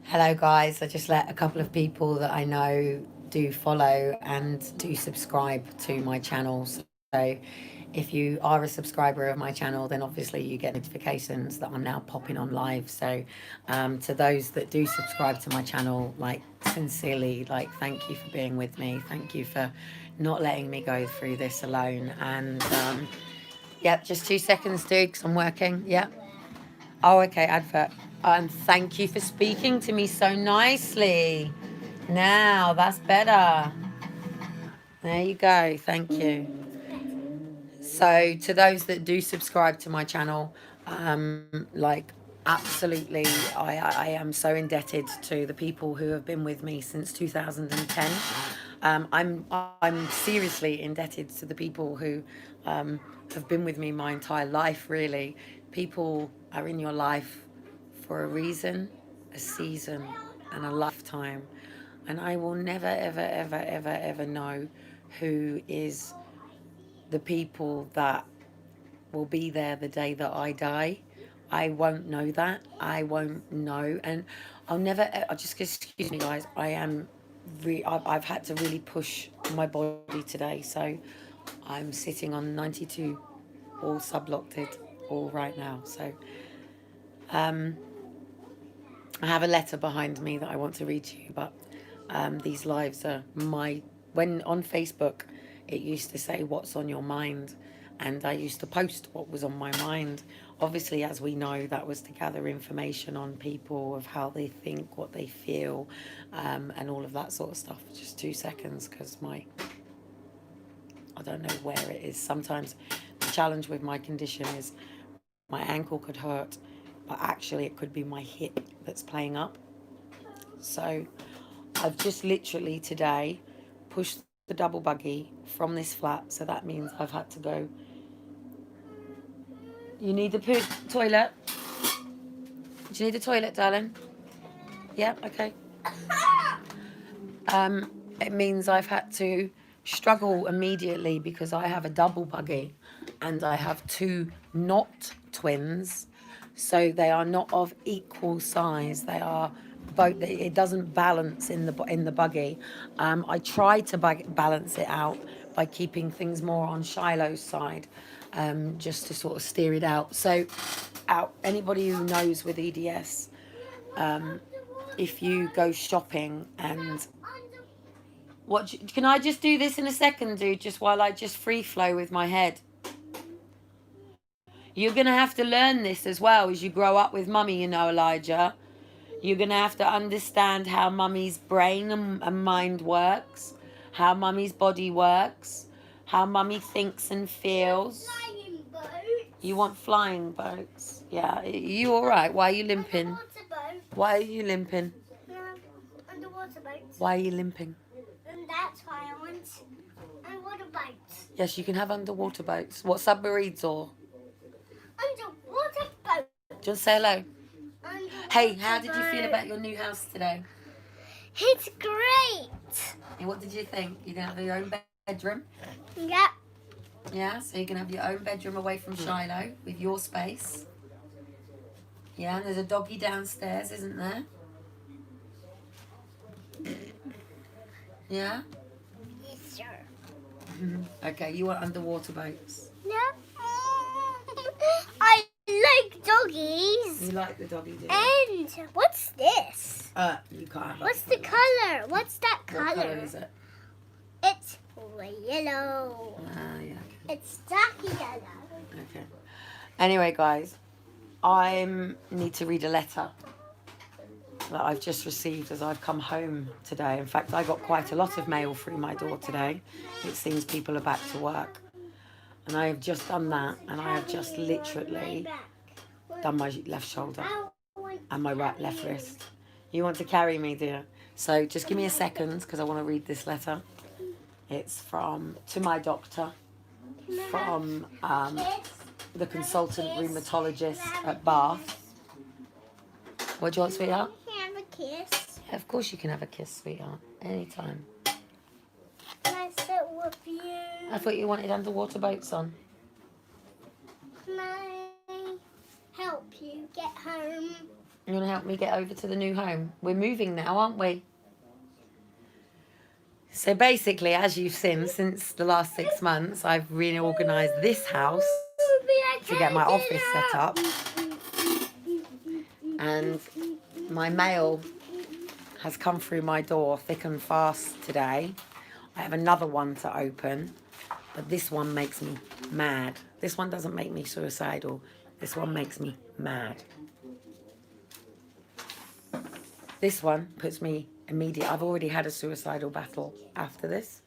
Hello, guys. I just let a couple of people that I know do follow and do subscribe to my channel. So, if you are a subscriber of my channel, then obviously you get notifications that I'm now popping on live. So, to those that do subscribe to my channel, like sincerely, like thank you for being with me. Thank you for not letting me go through this alone. And yep, just 2 seconds, dude, because I'm working. Yep. Oh, okay, advert. And thank you for speaking to me so nicely. Now, that's better. There you go. Thank you. So, to those that do subscribe to my channel, like absolutely, I am so indebted to the people who have been with me since 2010. I'm seriously indebted to the people who have been with me my entire life. Really, people are in your life for a reason, a season, and a lifetime. And I will never, ever, ever, ever, ever know who is the people that will be there the day that I die. I won't know that. I won't know. And I'll never, I'll just, excuse me, guys. I've had to really push my body today. So I'm sitting on 92 all sublocked all right now. So I have a letter behind me that I want to read to you, but these lives are when on Facebook, it used to say, "What's on your mind?" And I used to post what was on my mind. Obviously, as we know, that was to gather information on people of how they think, what they feel, and all of that sort of stuff. Just 2 seconds, because I don't know where it is. Sometimes the challenge with my condition is my ankle could hurt, but actually it could be my hip that's playing up. So I've just literally today pushed the double buggy from this flat. So that means I've had to go. You need the toilet? Do you need the toilet, darling? Yeah, okay. It means I've had to struggle immediately because I have a double buggy and I have two not twins. So they are not of equal size. They are both. It doesn't balance in the buggy. I try to balance it out by keeping things more on Shiloh's side, just to sort of steer it out. So, anybody who knows with EDS, if you go shopping and can I just do this in a second, dude? Just while I just free flow with my head. You're gonna have to learn this as well as you grow up with mummy, Elijah. You're gonna have to understand how mummy's brain and mind works, how mummy's body works, how mummy thinks and feels. Flying boats. You want flying boats? Yeah. You all right? Why are you limping? Underwater boats. Why are you limping? No, underwater boats. Why are you limping? And that's why I want underwater boats. Yes, you can have underwater boats. What, submarines or? Underwater boats. Do you want to say hello? Underwater Hey, how did you feel boat. about your new house today? It's great. And what did you think? You're going to have your own bedroom? Yep. Yeah, so you can have your own bedroom away from Shiloh with your space. Yeah, and there's a doggy downstairs, isn't there? Yeah? Yes, sir. Okay, you want underwater boats. No. I like doggies. You like the doggy, do you? And what's this? You can't have What's that. the color? What's that color? What colour is it? It's yellow. Yeah. It's dark yellow. Okay. Anyway, guys, I need to read a letter that I've just received as I've come home today. In fact, I got quite a lot of mail through my door today. It seems people are back to work. And I have just done that, and I have just literally done my left shoulder and my left wrist. You want to carry me, dear? So just give me a second, because I want to read this letter. It's to my doctor, from the consultant rheumatologist at Bath. What do you want, sweetheart? Can I have a kiss? Yeah, of course you can have a kiss, sweetheart. Anytime. Can I sit with you? I thought you wanted underwater boats on. Can I help you get home? You want to help me get over to the new home? We're moving now, aren't we? So basically, as you've seen, since the last 6 months, I've reorganised this house to get my office set up. And my mail has come through my door thick and fast today. I have another one to open, but this one makes me mad. This one doesn't make me suicidal. This one makes me mad. This one puts me immediate. I've already had a suicidal battle after this.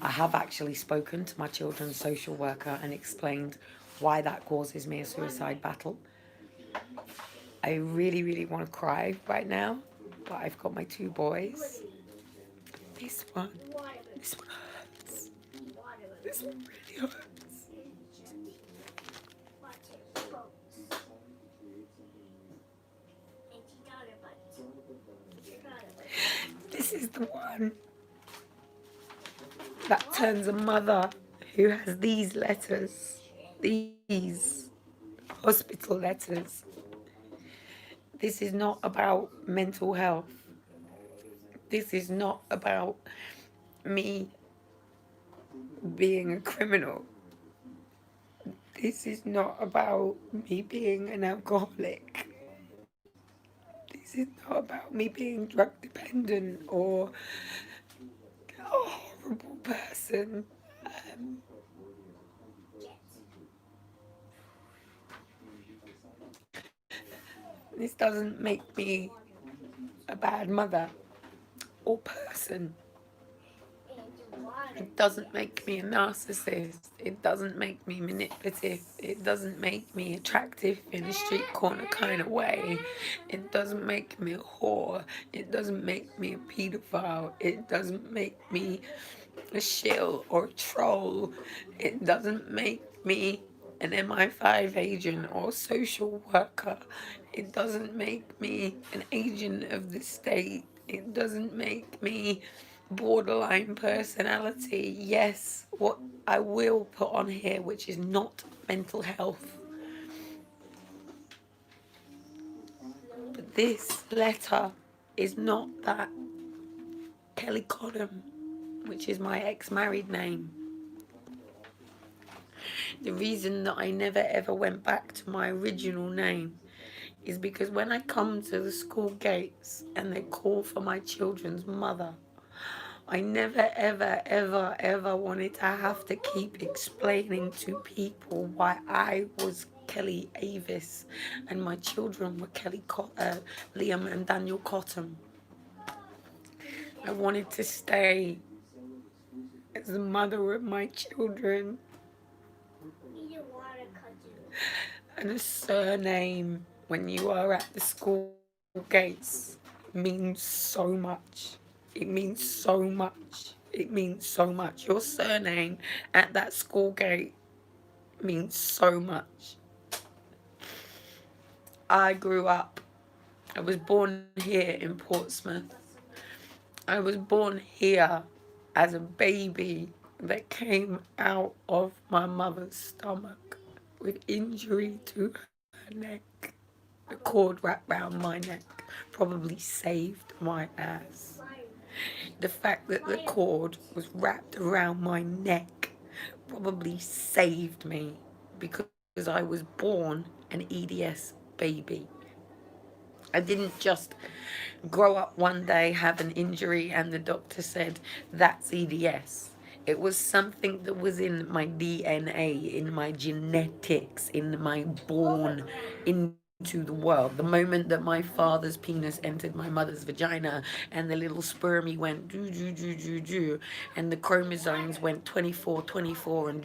I have actually spoken to my children's social worker and explained why that causes me a suicide battle. I really, really want to cry right now, but I've got my 2 boys. This one hurts. This one really hurts. This is the one that turns a mother who has these letters, these hospital letters. This is not about mental health. This is not about me being a criminal. This is not about me being an alcoholic. This is not about me being drug dependent or a horrible person. This doesn't make me a bad mother or person. It doesn't make me a narcissist. It doesn't make me manipulative. It doesn't make me attractive in a street corner kind of way. It doesn't make me a whore. It doesn't make me a pedophile. It doesn't make me a shill or a troll. It doesn't make me an MI5 agent or social worker. It doesn't make me an agent of the state. It doesn't make me borderline personality. Yes, what I will put on here, which is not mental health. But this letter is not that. Kelly Cottam, which is my ex-married name. The reason that I never ever went back to my original name is because when I come to the school gates and they call for my children's mother, I never ever ever ever wanted to have to keep explaining to people why I was Kelly Avis and my children were Liam and Daniel Cottam. I wanted to stay as the mother of my children. And a surname when you are at the school gates means so much. It means so much. It means so much. Your surname at that school gate means so much. I grew up. I was born here in Portsmouth. I was born here as a baby that came out of my mother's stomach with injury to her neck. The cord wrapped round my neck probably saved my ass. The fact that the cord was wrapped around my neck probably saved me because I was born an EDS baby. I didn't just grow up one day, have an injury, and the doctor said, that's EDS. It was something that was in my DNA, in my genetics, in my born into the world. The moment that my father's penis entered my mother's vagina and the little spermy went do do do do do, and the chromosomes went 24 24 and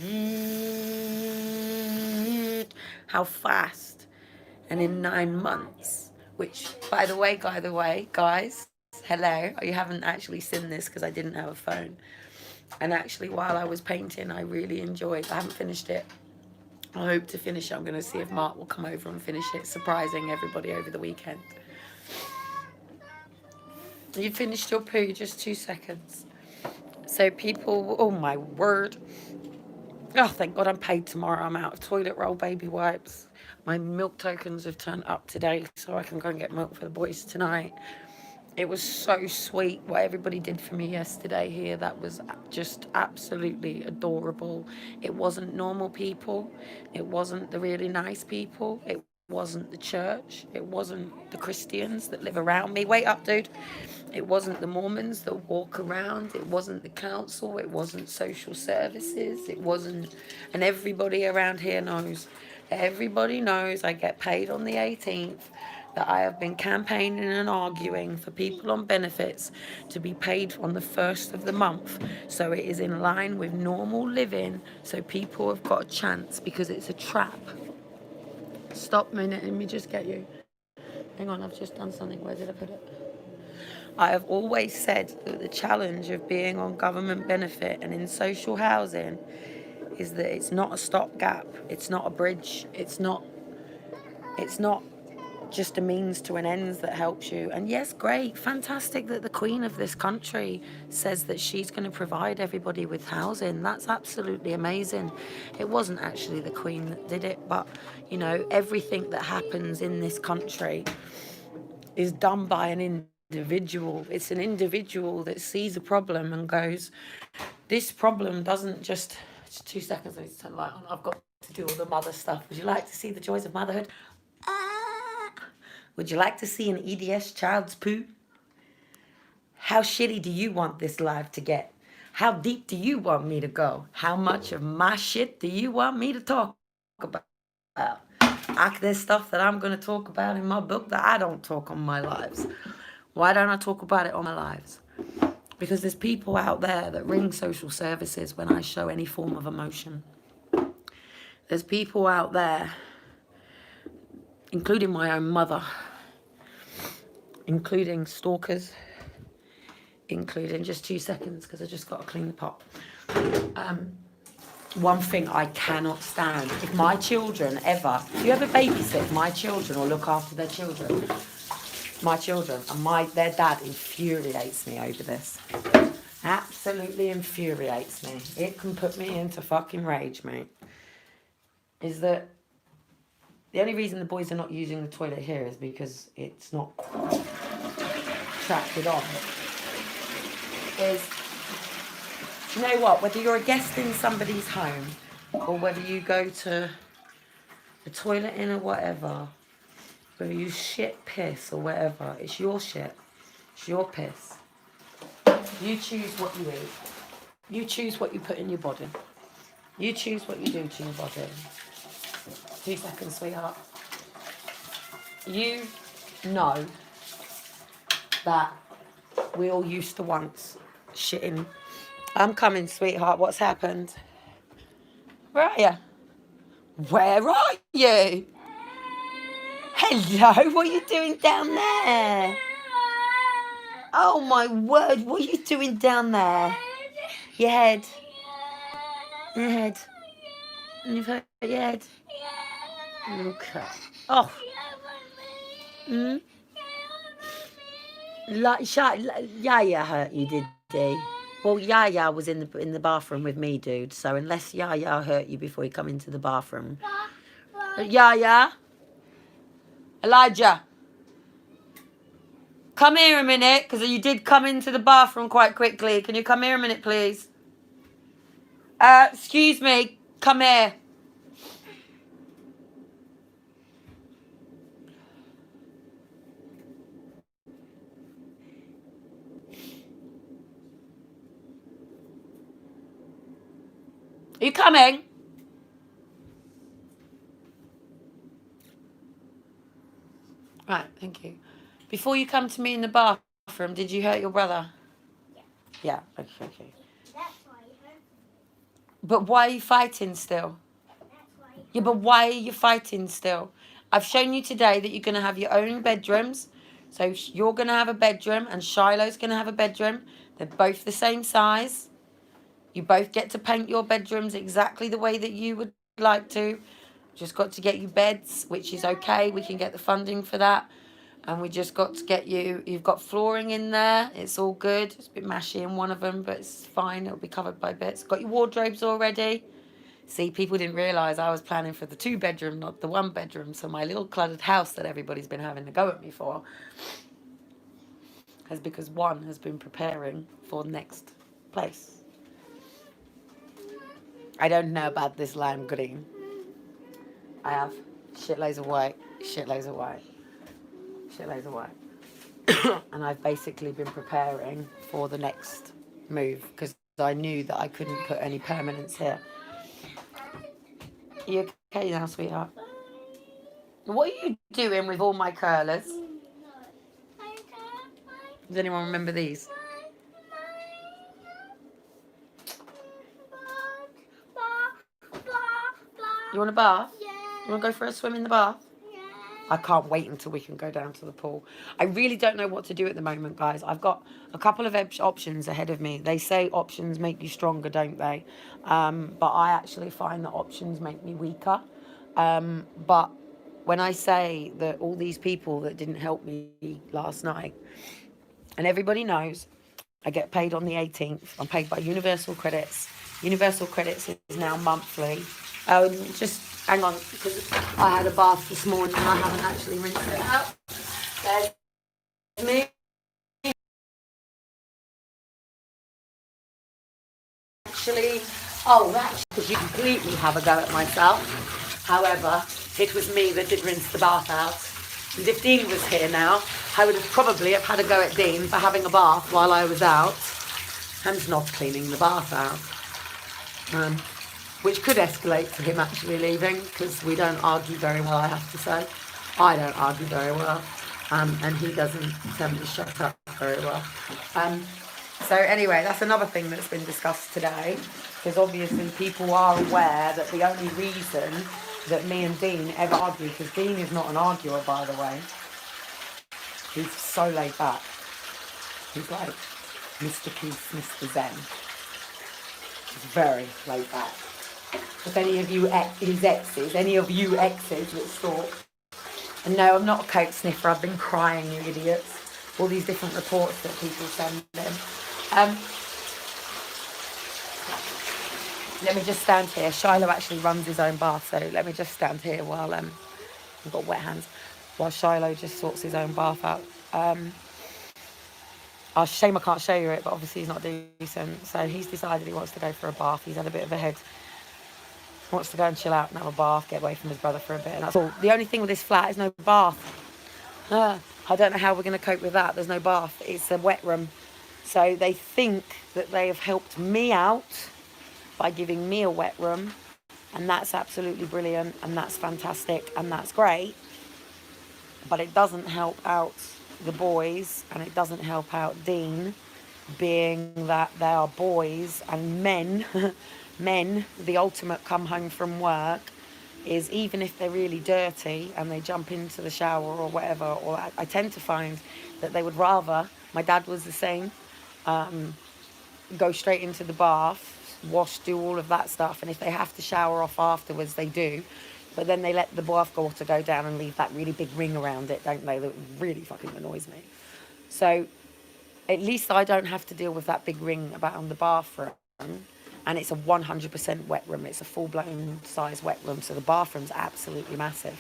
how fast. And in 9 months, which by the way guys, hello, you haven't actually seen this because I didn't have a phone. And actually, while I was painting, I really enjoyed. I haven't finished it. I hope to finish it. I'm going to see if Mark will come over and finish it, surprising everybody over the weekend. You finished your poo, just 2 seconds. So people, oh my word. Oh, thank God I'm paid tomorrow. I'm out of toilet roll, baby wipes. My milk tokens have turned up today, so I can go and get milk for the boys tonight. It was so sweet what everybody did for me yesterday here. That was just absolutely adorable. It wasn't normal people. It wasn't the really nice people. It wasn't the church. It wasn't the Christians that live around me. Wait up, dude. It wasn't the Mormons that walk around. It wasn't the council. It wasn't social services. It wasn't... And everybody around here knows. Everybody knows I get paid on the 18th, that I have been campaigning and arguing for people on benefits to be paid on the 1st of the month. So it is in line with normal living, so people have got a chance, because it's a trap. Stop a minute, let me just get you. Hang on, I've just done something. Where did I put it? I have always said that the challenge of being on government benefit and in social housing is that it's not a stopgap, it's not a bridge, it's not just a means to an end that helps you. And yes, great, fantastic that the Queen of this country says that she's going to provide everybody with housing. That's absolutely amazing. It wasn't actually the Queen that did it, but you know, everything that happens in this country is done by an individual. It's an individual that sees a problem and goes, this problem doesn't just... 2 seconds, I need to turn the light on. I've got to do all the mother stuff. Would you like to see the joys of motherhood? Would you like to see an EDS child's poo? How shitty do you want this life to get? How deep do you want me to go? How much of my shit do you want me to talk about? There's stuff that I'm going to talk about in my book that I don't talk on my lives. Why don't I talk about it on my lives? Because there's people out there that ring social services when I show any form of emotion. There's people out there, including my own mother, including stalkers, including... just 2 seconds, because I just got to clean the pot. One thing I cannot stand, if my children ever... do you ever babysit my children or look after their children? My children, and their dad infuriates me over this. Absolutely infuriates me. It can put me into fucking rage, mate. Is that the only reason the boys are not using the toilet here is because it's not tracted on. Is, you know what, whether you're a guest in somebody's home or whether you go to the toilet in or whatever, whether you shit, piss or whatever, it's your shit. It's your piss. You choose what you eat. You choose what you put in your body. You choose what you do to your body. 2 seconds, sweetheart. You know that we all used to once shitting. I'm coming, sweetheart. What's happened? Where are you? Where are you? Hello, what are you doing down there? Oh my word, what are you doing down there? Your head. Your head. You've hurt your head? Okay. Oh. Yaya hurt you, did he? Well, Yaya was in the bathroom with me, dude. So unless Yaya hurt you before you come into the bathroom. Yaya? Elijah? Come here a minute, because you did come into the bathroom quite quickly. Can you come here a minute, please? Excuse me. Come here. Are you coming? Right, thank you. Before you come to me in the bathroom, did you hurt your brother? Yeah. Yeah, okay. That's why you hurt me. But why are you fighting still? That's why you hurt Yeah, but why are you fighting still? I've shown you today that you're going to have your own bedrooms. So you're going to have a bedroom and Shiloh's going to have a bedroom. They're both the same size. You both get to paint your bedrooms exactly the way that you would like to. Just got to get you beds, which is okay. We can get the funding for that. And we just got to get you've got flooring in there. It's all good. It's a bit mashy in one of them, but it's fine. It'll be covered by bits. Got your wardrobes already. See, people didn't realise I was planning for the 2-bedroom, not the 1-bedroom. So my little cluttered house that everybody's been having to go at me for is because one has been preparing for the next place. I don't know about this lime green. I have shitloads of white, shitloads of white, shitloads of white. And I've basically been preparing for the next move because I knew that I couldn't put any permanence here. You okay now, sweetheart? What are you doing with all my curlers? Does anyone remember these? You want a bath? Yeah. You want to go for a swim in the bath? Yeah. I can't wait until we can go down to the pool. I really don't know what to do at the moment, guys. I've got a couple of options ahead of me. They say options make you stronger, don't they? But I actually find that options make me weaker. But when I say that all these people that didn't help me last night, and everybody knows I get paid on the 18th. I'm paid by Universal Credits. Universal Credits is now monthly. Just hang on, because I had a bath this morning and I haven't actually rinsed it out. There's me. Actually, that's because you completely have a go at myself. However, it was me that did rinse the bath out. And if Dean was here now, I would have probably had a go at Dean for having a bath while I was out and not cleaning the bath out. Which could escalate to him actually leaving, because we don't argue very well, I have to say. I don't argue very well, and he doesn't tell me to shut up very well. So anyway, that's another thing that's been discussed today, because obviously people are aware that the only reason that me and Dean ever argue, because Dean is not an arguer, by the way. He's so laid back. He's like Mr. Peace, Mr. Zen. He's very laid back. If any of you any of you exes that stalk. And no, I'm not a coke sniffer. I've been crying, you idiots. All these different reports that people send in. Let me just stand here. Shiloh actually runs his own bath, so let me just stand here while I've got wet hands. While Shiloh just sorts his own bath out. Shame I can't show you it, but obviously he's not decent. So he's decided he wants to go for a bath. He's had a bit of a head. Wants to go and chill out and have a bath, get away from his brother for a bit, and that's all. The only thing with this flat is no bath. I don't know how we're going to cope with that. There's no bath. It's a wet room. So they think that they have helped me out by giving me a wet room, and that's absolutely brilliant, and that's fantastic, and that's great. But it doesn't help out the boys, and it doesn't help out Dean, being that they are boys and men. Men, the ultimate come home from work is, even if they're really dirty and they jump into the shower or whatever, or I tend to find that they would rather, my dad was the same, go straight into the bath, wash, do all of that stuff, and if they have to shower off afterwards, they do. But then they let the bath water go down and leave that really big ring around it, don't they? That really fucking annoys me. So at least I don't have to deal with that big ring about on the bathroom. And it's a 100% wet room. It's a full-blown size wet room. So the bathroom's absolutely massive.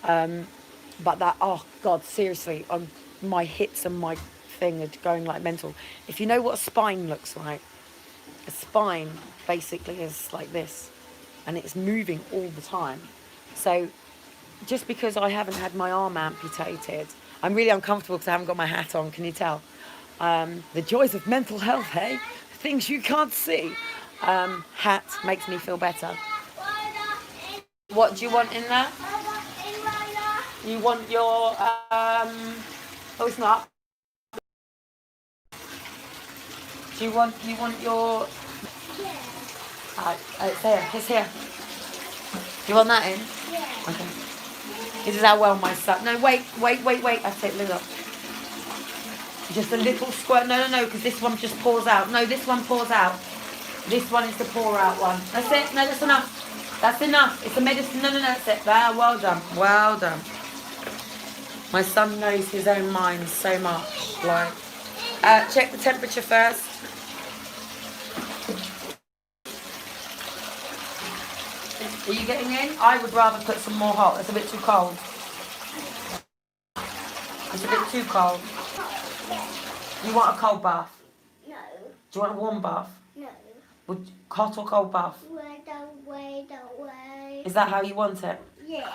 But that, oh God, seriously, my hips and my thing are going like mental. If you know what a spine looks like, a spine basically is like this. And it's moving all the time. So just because I haven't had my arm amputated, I'm really uncomfortable because I haven't got my hat on, can you tell? The joys of mental health, eh? Things you can't see. Hat makes me feel better. What do you want in there? You want your, oh it's not. Do you want your, it's here, it's here. You want that in? Yeah. Okay. This is how well my son, no wait, I have to take the lid off. Just a little squirt, no, because this one just pours out. No, this one pours out. This one is the pour out one. That's it, no, that's enough. That's enough, it's a medicine, no, that's it. Well done. My son knows his own mind so much. Like, check the temperature first. Are you getting in? I would rather put some more hot. It's a bit too cold. It's a bit too cold. You want a cold bath? No. Do you want a warm bath? No. Would hot or cold bath? Wait away. Is that how you want it? Yeah.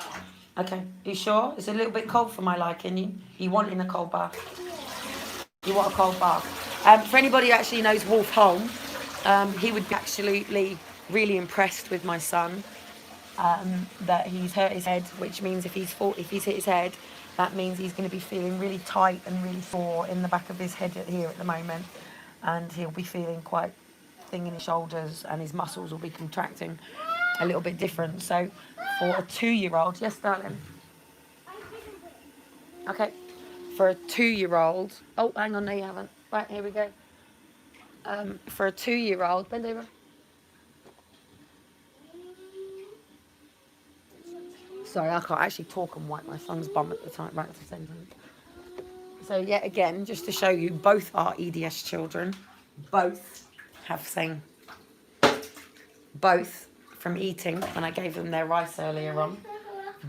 Okay. You sure? It's a little bit cold for my liking. You want in a cold bath? Yeah. You want a cold bath? For anybody who actually knows Wolf Holm, he would be absolutely really impressed with my son. That he's hurt his head, which means if he's hit his head, that means he's going to be feeling really tight and really sore in the back of his head here at the moment, and he'll be feeling quite thing in his shoulders, and his muscles will be contracting a little bit different. So for a 2-year-old, yes darling, okay, for a 2-year-old, oh hang on, no you haven't, right, here we go. For a 2-year-old, bend over. Sorry, I can't actually talk and wipe my son's bum at the time, right at the same time. So yet again, just to show you, both are EDS children. Both have seen. Both from eating, when I gave them their rice earlier on.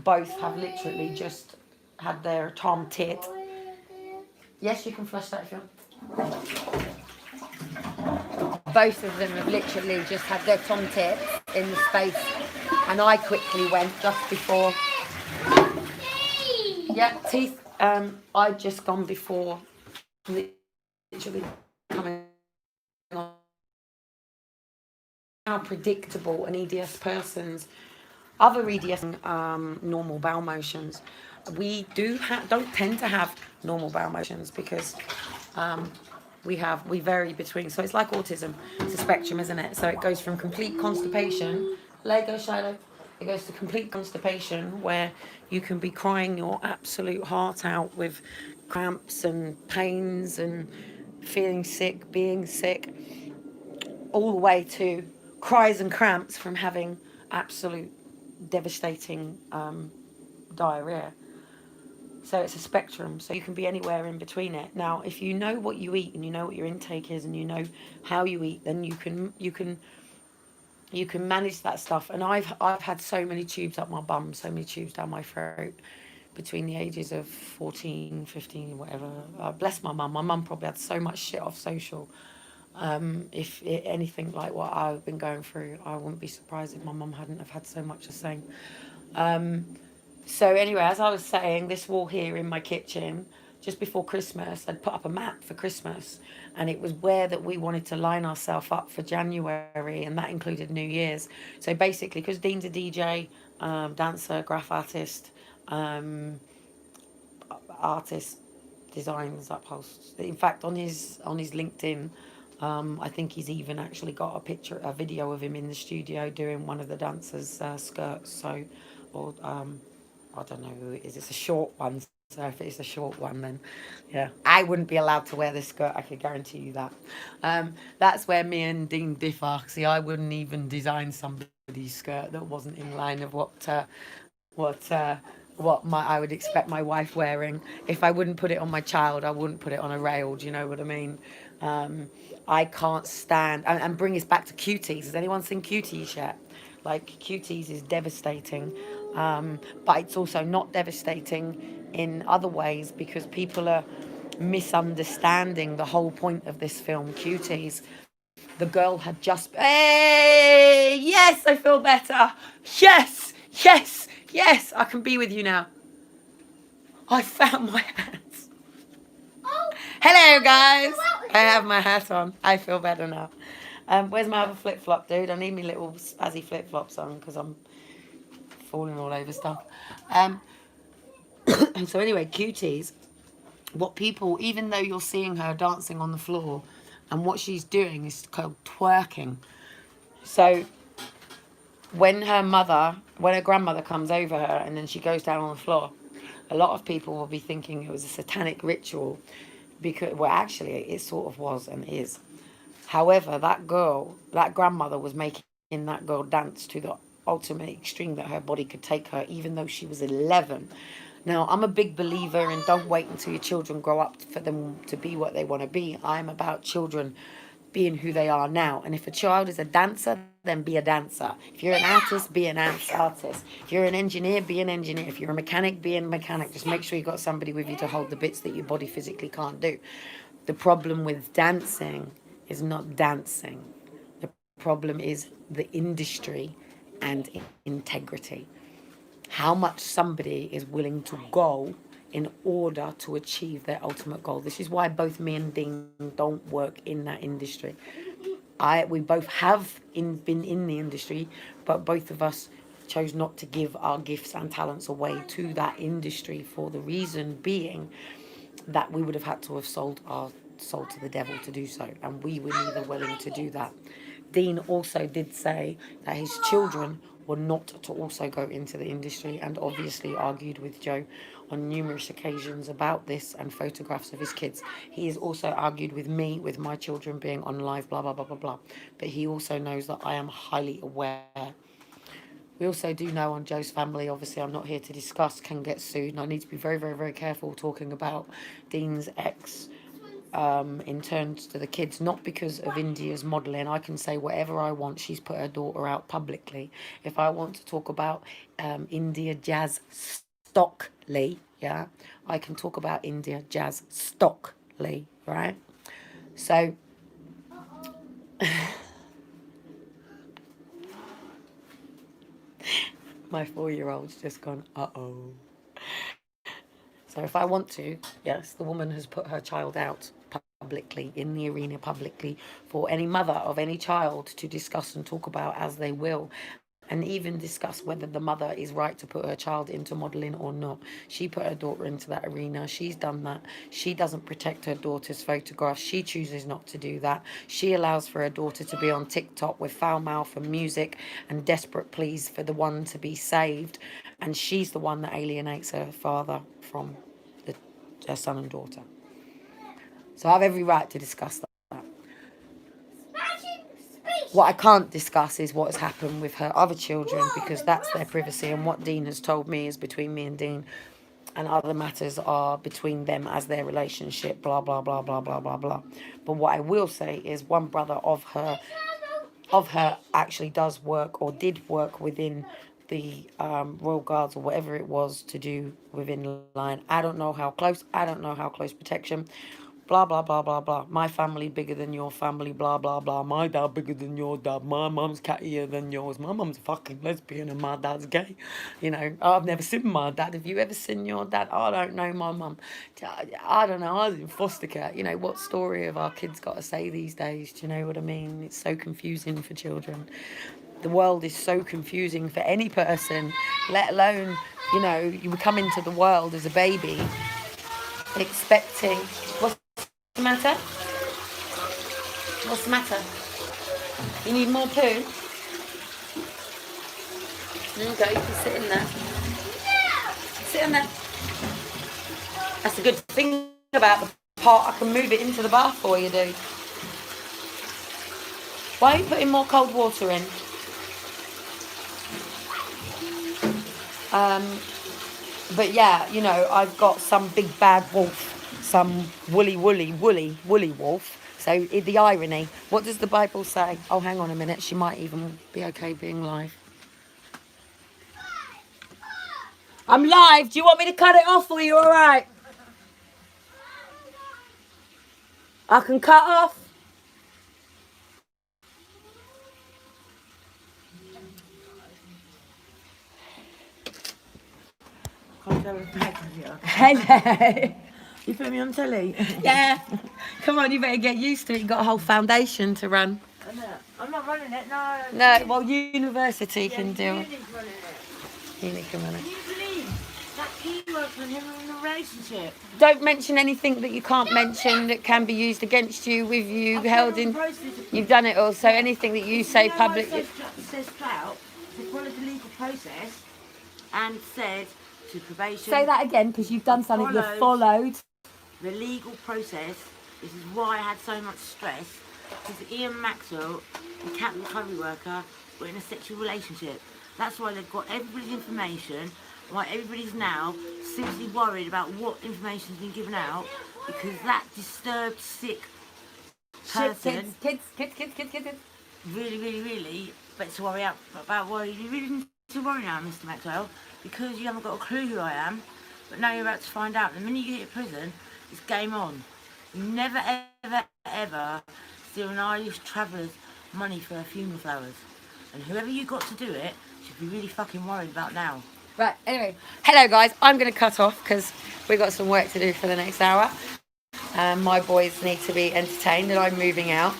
Both have literally just had their tom tit. Yes, you can flush that if you want. Both of them have literally just had their tom tits in the space, and I quickly went just before. Yeah, teeth. I'd just gone before, literally coming on. How predictable an EDS person's other EDS normal bowel motions. We don't tend to have normal bowel motions because we vary between. So it's like autism. It's a spectrum, isn't it? So it goes from complete constipation. Let go, Shiloh. It goes to complete constipation where you can be crying your absolute heart out with cramps and pains and feeling sick, being sick, all the way to cries and cramps from having absolute devastating diarrhea. So it's a spectrum, so you can be anywhere in between it. Now, if you know what you eat and you know what your intake is and you know how you eat, then you can manage that stuff. And I've had so many tubes up my bum, so many tubes down my throat between the ages of 14, 15, whatever. Bless my mum. My mum probably had so much shit off social. If anything like what I've been going through, I wouldn't be surprised if my mum hadn't have had so much the same. So anyway, as I was saying, this wall here in my kitchen, just before Christmas, I'd put up a map for Christmas, and it was where that we wanted to line ourselves up for January, and that included New Year's. So basically, because Dean's a DJ, dancer, graph artist, designs, that posts. In fact, on his LinkedIn, I think he's even actually got a video of him in the studio doing one of the dancers' skirts. So, or I don't know who it is. It's a short one. So if it's a short one, then yeah, I wouldn't be allowed to wear this skirt. I could guarantee you that. That's where me and Dean differ. See, I wouldn't even design somebody's skirt that wasn't in line of what I would expect my wife wearing. If I wouldn't put it on my child, I wouldn't put it on a rail. Do you know what I mean? I can't stand. And bring us back to Cuties. Has anyone seen Cuties yet? Like, Cuties is devastating, but it's also not devastating in other ways because people are misunderstanding the whole point of this film, Cuties. The girl had just... Hey! Yes, I feel better. Yes! Yes! Yes! I can be with you now. I found my hat. Oh. Hello, guys. I have my hat on. I feel better now. Where's my other flip-flop, dude? I need me little spazzy flip-flops on because I'm falling all over stuff. So anyway, Cuties, what people, even though you're seeing her dancing on the floor, and what she's doing is called twerking. So when her grandmother comes over her and then she goes down on the floor, a lot of people will be thinking it was a satanic ritual because, well, actually it sort of was and is. However, that grandmother was making that girl dance to the ultimate extreme that her body could take her, even though she was 11. Now, I'm a big believer in don't wait until your children grow up for them to be what they want to be. I'm about children being who they are now. And if a child is a dancer, then be a dancer. If you're an artist, be an artist. If you're an engineer, be an engineer. If you're a mechanic, be a mechanic. Just make sure you've got somebody with you to hold the bits that your body physically can't do. The problem with dancing is not dancing. The problem is the industry and integrity. How much somebody is willing to go in order to achieve their ultimate goal. This is why both me and Dean don't work in that industry. We both have been in the industry, but both of us chose not to give our gifts and talents away to that industry, for the reason being that we would have had to have sold our soul to the devil to do so, and we were neither willing to do that. Dean also did say that his children were not to also go into the industry, and obviously argued with Joe on numerous occasions about this and photographs of his kids. He has also argued with me, with my children being on live, blah, blah, blah, blah, blah. But he also knows that I am highly aware. We also do know on Joe's family, obviously I'm not here to discuss, can get sued, and I need to be very, very, very careful talking about Dean's ex in terms to the kids, not because of India's modelling. I can say whatever I want. She's put her daughter out publicly. If I want to talk about India Jazz Stockley, yeah, I can talk about India Jazz Stockley, right? So my 4-year-old's just gone, uh-oh. So if I want to, yes, the woman has put her child out publicly, in the arena publicly, for any mother of any child to discuss and talk about as they will, and even discuss whether the mother is right to put her child into modelling or not. She put her daughter into that arena. She's done that. She doesn't protect her daughter's photographs. She chooses not to do that. She allows for her daughter to be on TikTok with foul mouth and music and desperate pleas for the one to be saved. And she's the one that alienates her father from her son and daughter. So I have every right to discuss that. What I can't discuss is what has happened with her other children, because that's their privacy, and what Dean has told me is between me and Dean, and other matters are between them as their relationship, blah, blah, blah, blah, blah, blah, blah. But what I will say is one brother of her actually does work, or did work, within the Royal Guards or whatever it was to do within line. I don't know how close protection. Blah, blah, blah, blah, blah. My family bigger than your family, blah, blah, blah. My dad bigger than your dad. My mum's cattier than yours. My mum's a fucking lesbian and my dad's gay. You know, I've never seen my dad. Have you ever seen your dad? I don't know my mum. I don't know. I was in foster care. You know, what story have our kids got to say these days? Do you know what I mean? It's so confusing for children. The world is so confusing for any person, let alone, you know, you come into the world as a baby expecting... What's the matter? What's the matter? You need more poo? Okay, you can sit in there. Sit in there. That's the good thing about the pot. I can move it into the bath for you, dude. Why are you putting more cold water in? But yeah, you know, I've got some big bad wolf. Some woolly wolf. So the irony, what does the Bible say? Oh, hang on a minute, she might even be okay being live. I'm live, do you want me to cut it off, or are you alright? I can cut off. Hello. You put me on telly? Yeah. Come on, you better get used to it. You've got a whole foundation to run. I'm not running it, no. No, well, university can do it. Uni can run it. Can you believe that he worked on him in a relationship? Don't mention anything that you can't mention that can be used against you, with you held in. You've done it all, so anything that you say publicly. It says Clout to follow the legal process and said to probation. Say that again, because you've done something. You've followed the legal process. This is why I had so much stress, because Ian Maxwell and Captain Recovery Worker were in a sexual relationship. That's why they've got everybody's information, why everybody's now seriously worried about what information's been given out, because that disturbed, sick Shit, person, kids. really, but to worry about why you really need to worry now, Mr. Maxwell, because you haven't got a clue who I am, but now you're about to find out. The minute you hit prison, it's game on. You never, ever steal an Irish traveller's money for her funeral flowers. And whoever you got to do it should be really fucking worried about now. Right, anyway. Hello, guys. I'm going to cut off because we've got some work to do for the next hour. My boys need to be entertained and I'm moving out.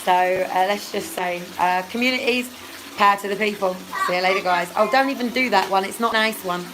So let's just say communities, power to the people. See you later, guys. Oh, don't even do that one. It's not a nice one.